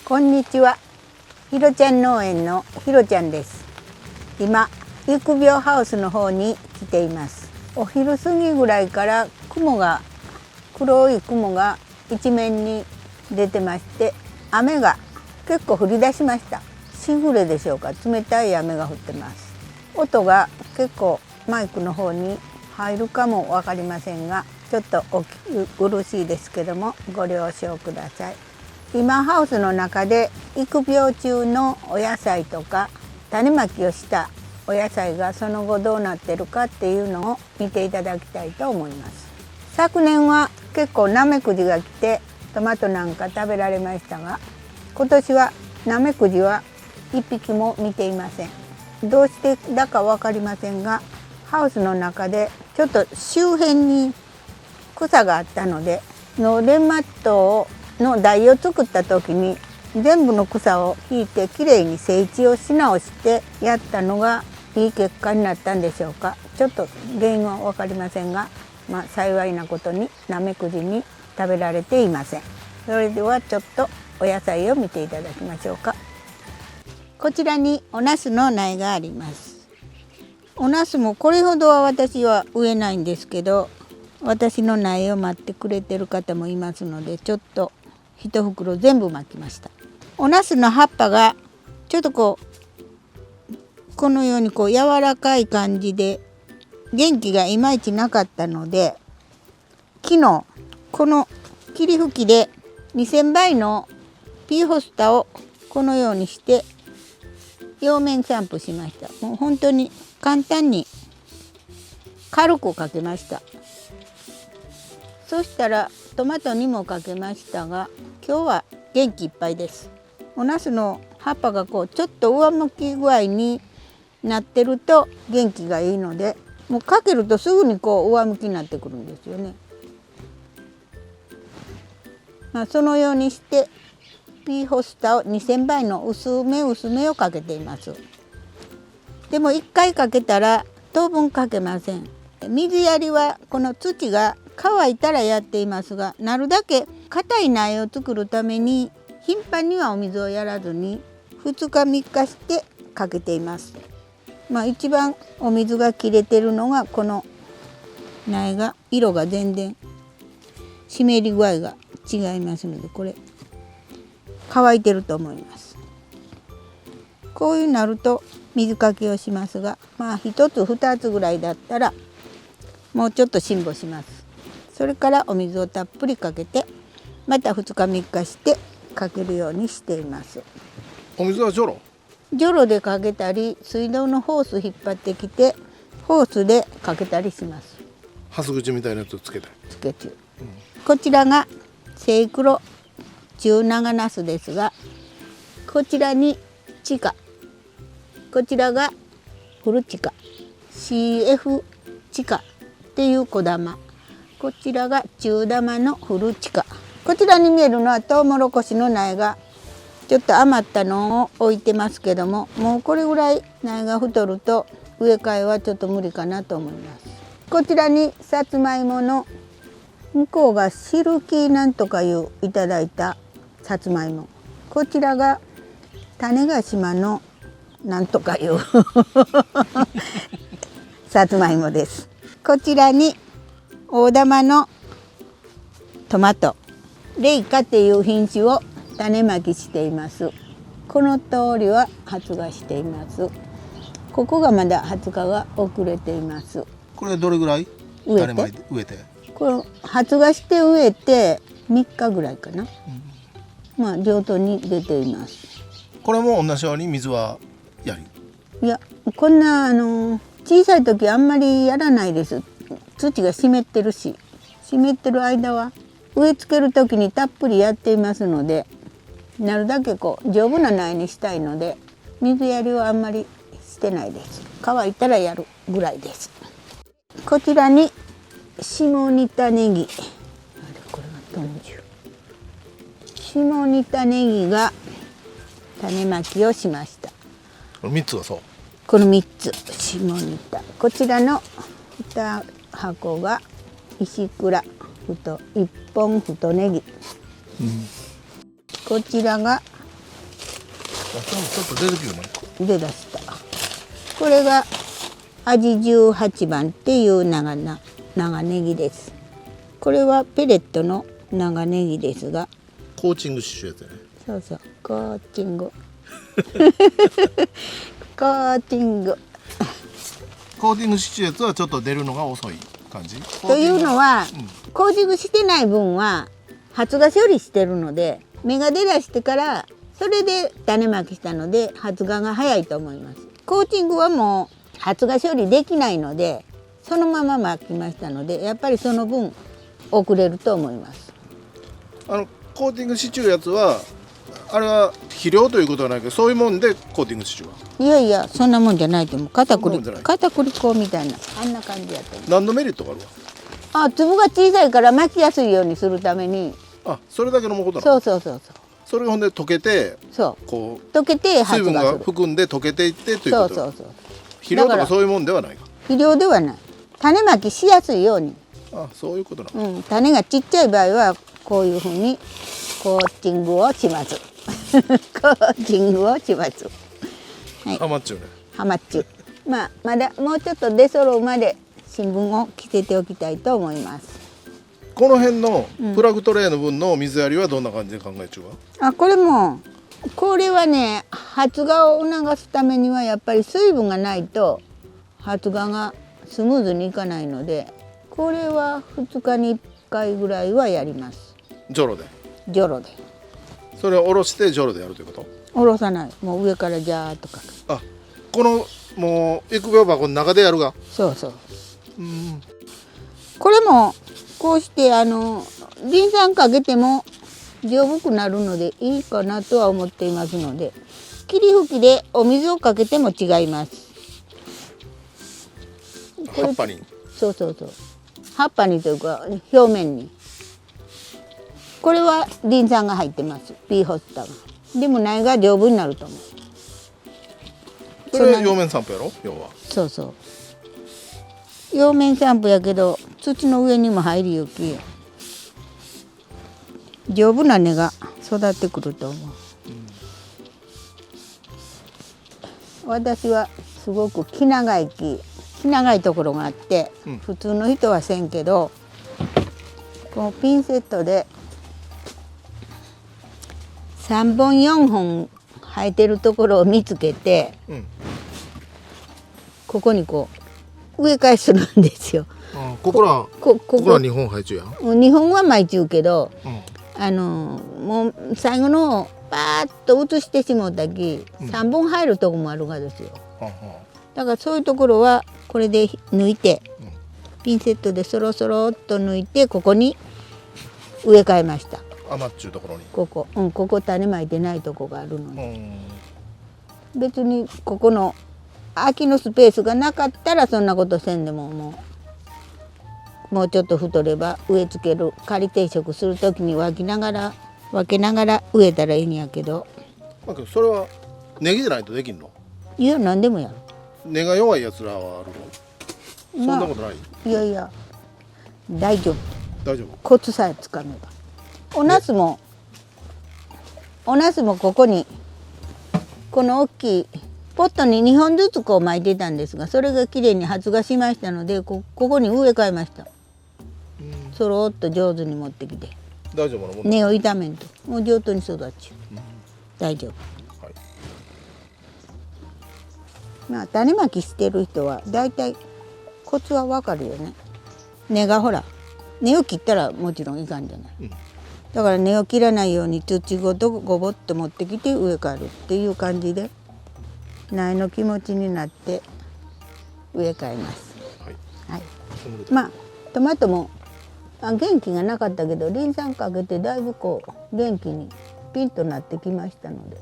こんにちは。ひろちゃん農園のひろちゃんです。今、育苗ハウスの方に来ています。お昼過ぎぐらいから黒い雲が一面に出てまして、雨が結構降り出しました。しぐれでしょうか、冷たい雨が降ってます。音が結構マイクの方に入るかも分かりませんが、ちょっとお聞き苦しいですけどもご了承ください。今ハウスの中で育苗中のお野菜とか種まきをしたお野菜がその後どうなってるかっていうのを見ていただきたいと思います。昨年は結構ナメクジが来てトマトなんか食べられましたが、今年はナメクジは一匹も見ていません。どうしてだか分かりませんが、ハウスの中でちょっと周辺に草があったので、ノーデンマットの台を作った時に全部の草を引いてきれいに整地をし直してやったのがいい結果になったんでしょうか。ちょっと原因は分かりませんが、幸いなことにナメクジに食べられていません。それではちょっとお野菜を見ていただきましょうか。こちらにおナスの苗があります。おナスもこれほどは私は植えないんですけど、私の苗を待ってくれてる方もいますので、ちょっと一袋全部巻きました。おナスの葉っぱがちょっとこのように柔らかい感じで元気がいまいちなかったので、昨日この霧吹きで2000倍のピーホスタをこのようにして両面散布しました。もう本当に簡単に軽くかけました。そしたらトマトにもかけましたが、今日は元気いっぱいです。おナスの葉っぱがちょっと上向き具合になってると元気がいいので、もうかけるとすぐに上向きになってくるんですよね。そのようにしてピーホスタを2000倍の薄めをかけています。でも1回かけたら当分かけません。水やりはこの土が乾いたらやっていますが、なるだけ硬い苗を作るために頻繁にはお水をやらずに2日3日してかけています。一番お水が切れてるのがこの苗が色が全然湿り具合が違いますので、これ乾いてると思います。こういうなると水かけをしますが、1つ2つぐらいだったらもうちょっと辛抱します。それからお水をたっぷりかけて、また2日3日してかけるようにしています。お水はジョロでかけたり、水道のホース引っ張ってきてホースでかけたりします。ハス口みたいなやつをつけて中、こちらが青黒中長ナスですが、こちらにチカ、こちらがフルチカ CF チカっていう小玉、こちらが中玉のフルチカ。こちらに見えるのはトウモロコシの苗がちょっと余ったのを置いてますけども、もうこれぐらい苗が太ると植え替えはちょっと無理かなと思います。こちらにさつまいもの、向こうがシルキーなんとかいういただいたさつまいも、こちらが種子島のなんとかいうさつまいもです。こちらに大玉のトマト、レイカっていう品種を種まきしています。この通りは発芽しています。ここがまだ発芽が遅れています。これどれぐらい植えてこれ発芽して植えて3日ぐらいかな、上等に出ています。これも同じように水はやり？いや、こんな小さい時あんまりやらないです。土が湿ってるし、湿ってる間は植え付ける時にたっぷりやっていますので、なるだけ丈夫な苗にしたいので水やりはあんまりしてないです。乾いたらやるぐらいです。こちらに下仁田ネギ、これが豚汁、下仁田ネギが種まきをしました。この3つがそう。この3つ下仁田、こちらの2箱が石倉一本太ネギ、こちらがそれもちょっと出てきるね。で出した。これが味18番っていう長ネギです。これはペレットの長ネギですが、コーチングシチュやつやね。そうそう、コーチングコーティングコーティングシチュやつはちょっと出るのが遅い感じ。というのは、コーティングしてない分は発芽処理してるので、芽が出だしてからそれで種まきしたので発芽が早いと思います。コーティングはもう発芽処理できないのでそのまままきましたので、やっぱりその分遅れると思います。コーティングシチュやつはあれは肥料ということはないけど、そういうもんでコーティングシチュは。いやいや、そんなもんじゃないと思う。片栗そんなもんじゃない粉みたいな、あんな感じやと思う。何のメリットがあるわ。粒が小さいから巻きやすいようにするために。それだけのことなの。そう。それがほんで溶けて、そうこう溶けて水分発芽する。が含んで溶けていってということ。そう。肥料とだかからそういうもんではないか。肥料ではない。種まきしやすいように。そういうことなの。種がちっちゃい場合はこういうふうにコーティングをします。コーティングをします。はい。ハマっちゅうね。ハマっちゅう。まだもうちょっと出揃うまで新聞を着せておきたいと思います。この辺のプラグトレイの分の水やりはどんな感じで考えちゅうわ。これはね、発芽を促すためにはやっぱり水分がないと発芽がスムーズにいかないので、これは2日に1回ぐらいはやります。ジョロで。ジョロで。それを下ろしてジョロでやるということ。下ろさない。もう上からジャーっとかく。このもう育苗箱の中でやるが。そう。これもこうしてリン酸かけても丈夫くなるのでいいかなとは思っていますので、霧吹きでお水をかけても違います。葉っぱに。そう。葉っぱにというか表面に。これはリン酸が入ってます。ピーホスタが。でも苗が丈夫になると思う。それ両面散布やろ、要は。そう。両面散布やけど土の上にも入りゆき、丈夫な根が育ってくると思う。私はすごく気長いところがあって、普通の人はせんけど、このピンセットで3本4本生えてるところを見つけて、ここにこう植え替えするんですよ。ここらは2本生えちゅうやん。2本は巻いちゅうけど、もう最後のパーッと移してしもうたき、3本入るとこもあるがですよ。だからそういうところはこれで抜いて、ピンセットでそろそろっと抜いてここに植え替えました。余っちゅうところに。ここ種まいてないとこがあるので、別にここの空きのスペースがなかったらそんなことせんでも、もうちょっと太れば植え付ける、仮定植する時に分けながら植えたらいいんやけど。それはネギじゃないとできんの？いや、何でもやる。根が弱いやつらはあるの？そんなことない？いや大丈夫。大丈夫。コツさえつかめば。おナスもここにこの大きいポットに2本ずつこう巻いてたんですが、それがきれいに発芽しましたので、ここに植え替えました。そろっと上手に持ってきて。大丈夫なもん。根を傷めんともう上手に育ち、大丈夫。種まきしてる人はだいたいコツはわかるよね。根がほら、根を切ったらもちろんいかんじゃない、だから根を切らないように土ごとごぼっと持ってきて植え替えるっていう感じで、苗の気持ちになって植え替えます。トマトも元気がなかったけど、リン酸かけてだいぶこう元気にピンとなってきましたので、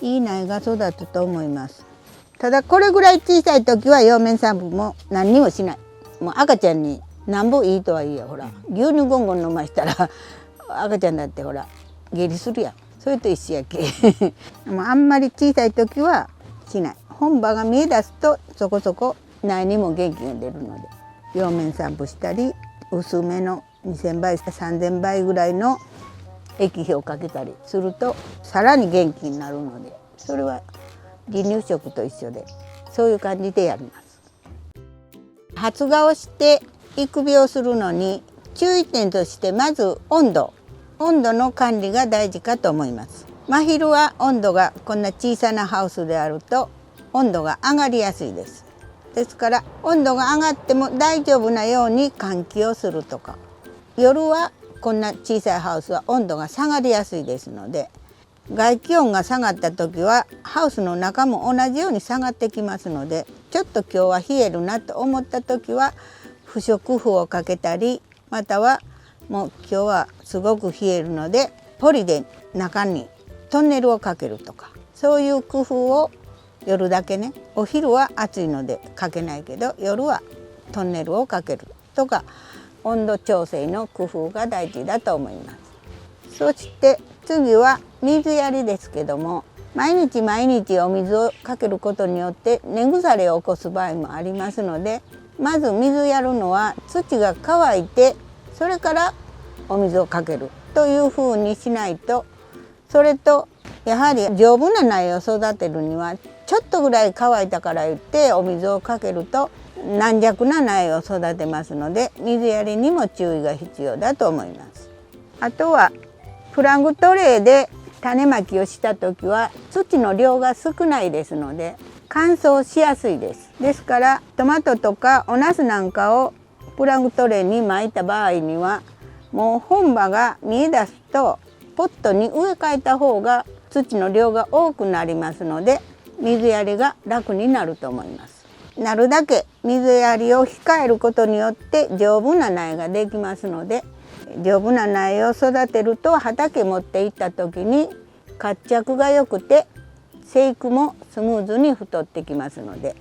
いい苗が育つと思います。ただこれぐらい小さい時は葉面散布も何にもしない。もう赤ちゃんになんぼいいとはいえ、ほら牛乳ゴンゴン飲ましたら赤ちゃんだってほら下痢するやん。それと一緒やけもうあんまり小さい時はしない。本葉が見え出すとそこそこ苗にも元気が出るので、葉面散布したり、薄めの2000倍3000倍ぐらいの液肥をかけたりするとさらに元気になるので、それは離乳食と一緒でそういう感じでやります。発芽をして育苗するのに注意点として、まず温度の管理が大事かと思います。真昼は温度がこんな小さなハウスであると温度が上がりやすいです。ですから温度が上がっても大丈夫なように換気をするとか、夜はこんな小さいハウスは温度が下がりやすいですので、外気温が下がった時はハウスの中も同じように下がってきますので、ちょっと今日は冷えるなと思った時は不織布をかけたり、またはもう今日はすごく冷えるのでポリで中にトンネルをかけるとか、そういう工夫を夜だけね、お昼は暑いのでかけないけど夜はトンネルをかけるとか、温度調整の工夫が大事だと思います。そして次は水やりですけども、毎日お水をかけることによって根腐れを起こす場合もありますので、まず水やるのは土が乾いてそれからお水をかけるというふうにしないと、それとやはり丈夫な苗を育てるにはちょっとぐらい乾いたから言ってお水をかけると軟弱な苗を育てますので、水やりにも注意が必要だと思います。あとはプラグトレーで種まきをした時は土の量が少ないですので乾燥しやすいです。ですからトマトとかおナスなんかをプラグトレーにまいた場合には、もう本葉が見え出すとポットに植え替えた方が土の量が多くなりますので、水やりが楽になると思います。なるだけ水やりを控えることによって丈夫な苗ができますので、丈夫な苗を育てると畑持って行った時に活着が良くて生育もスムーズに太ってきますので、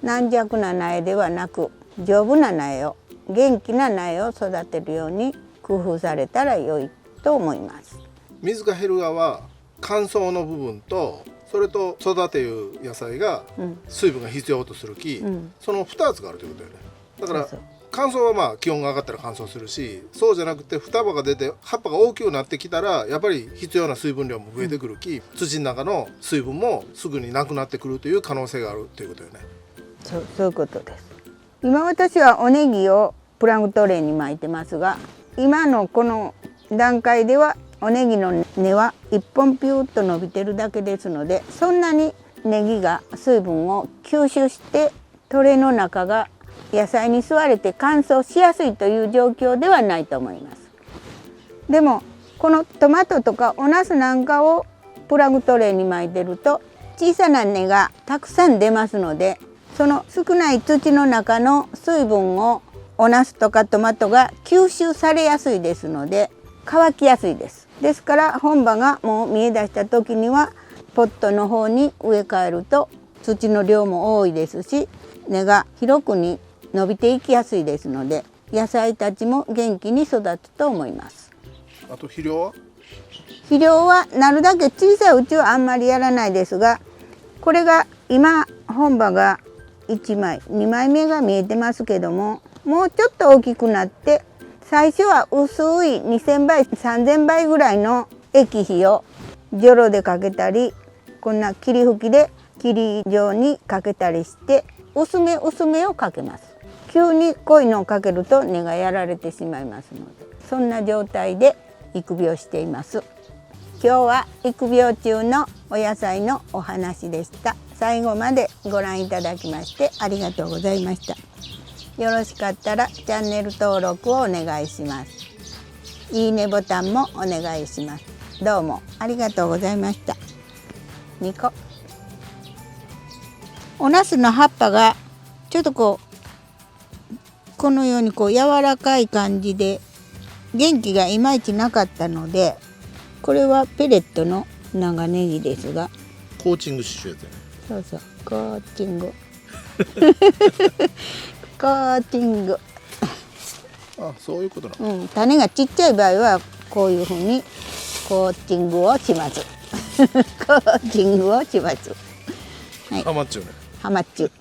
軟弱な苗ではなく丈夫な苗を、元気な苗を育てるように工夫されたら良いと思います。水が減る側は乾燥の部分と、それと育ていう野菜が水分が必要とするき、その2つがあるということよね。だから乾燥はまあ気温が上がったら乾燥するし、そうじゃなくて双葉が出て葉っぱが大きくなってきたらやっぱり必要な水分量も増えてくるき、土の中の水分もすぐになくなってくるという可能性があるということよね。そういうことです。今私はおネギをプラグトレーに巻いてますが、今のこの段階ではおネギの根は1本ピューッと伸びてるだけですので、そんなにネギが水分を吸収してトレーの中が野菜に吸われて乾燥しやすいという状況ではないと思います。でもこのトマトとかおナスなんかをプラグトレーに巻いてると小さな根がたくさん出ますので、その少ない土の中の水分をおナスとかトマトが吸収されやすいですので乾きやすいです。ですから本葉がもう見え出した時にはポットの方に植え替えると土の量も多いですし、根が広くに伸びていきやすいですので、野菜たちも元気に育つと思います。あと肥料は？肥料はなるだけ小さいうちはあんまりやらないですが、これが今本葉が1枚2枚目が見えてますけども、もうちょっと大きくなって最初は薄い2000倍3000倍ぐらいの液肥をジョロでかけたり、こんな霧吹きで霧状にかけたりして薄めをかけます。急に濃いのをかけると根がやられてしまいますので、そんな状態で育苗しています。今日は育苗中のお野菜のお話でした。最後までご覧いただきましてありがとうございました。よろしかったらチャンネル登録をお願いします。いいねボタンもお願いします。どうもありがとうございました。2個。おナスの葉っぱがちょっとこのように柔らかい感じで元気がいまいちなかったので、これはペレットの長ネギですが、コーチングしようやつやね。そうコーチングコーチングあ、そういうことなの。種がちっちゃい場合はこういうふうにコーチングをしますコーチングをします。はい、ハマっちゅうね。ハマっちゅう